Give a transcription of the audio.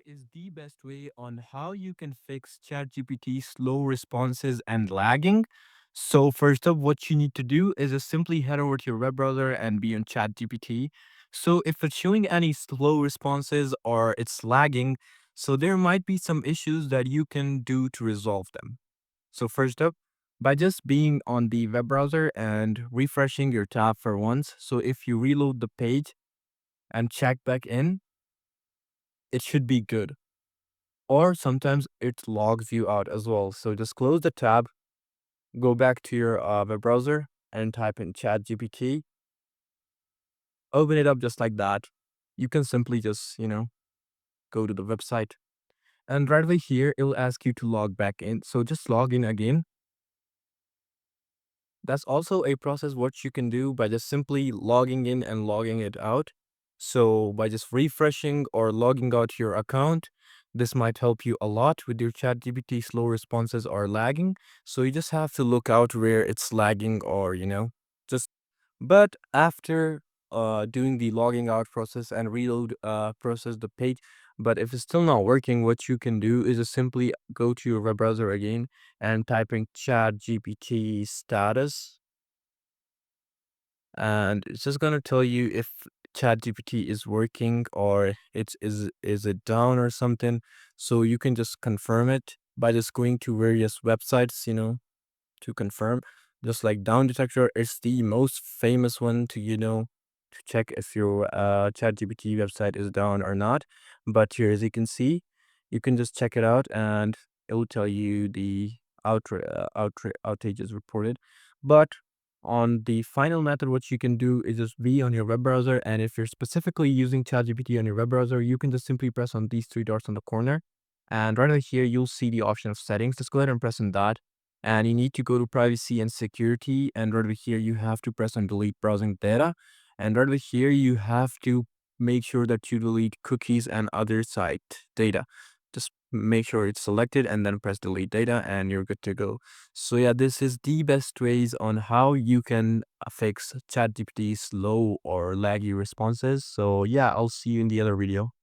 is the best way on how you can fix ChatGPT slow responses and lagging. So first up, what you need to do is just simply head over to your web browser and be on ChatGPT. So if it's showing any slow responses or it's lagging, so there might be some issues that you can do to resolve them. So first up, by just being on the web browser and refreshing your tab for once. So if you reload the page and check back in, it should be good. Or sometimes it logs you out as well. So just close the tab, go back to your web browser and type in ChatGPT. Open it up just like that. You can simply just, go to the website. And right away here, it'll ask you to log back in. So just log in again. That's also a process what you can do by just simply logging in and logging it out. So by just refreshing or logging out your account, this might help you a lot with your ChatGPT slow responses or lagging. So you just have to look out where it's lagging or, just but after doing the logging out process and reload process the page, but if it's still not working, what you can do is just simply go to your web browser again and type in chat GPT status, and it's just gonna tell you if chat GPT is working or is it down or something. So you can just confirm it by just going to various websites, to confirm. Just like Down Detector is the most famous one to, to check if your ChatGPT website is down or not. But here, as you can see, you can just check it out and it will tell you the outages reported. But on the final method, what you can do is just be on your web browser. And if you're specifically using ChatGPT on your web browser, you can just simply press on these three dots on the corner. And right over here, you'll see the option of settings. Just go ahead and press on that, and you need to go to privacy and security, and right over here you have to press on delete browsing data, and right over here you have to make sure that you delete cookies and other site data. Just make sure it's selected and then press delete data and you're good to go. So yeah, this is the best ways on how you can fix ChatGPT slow or laggy responses. So yeah, I'll see you in the other video.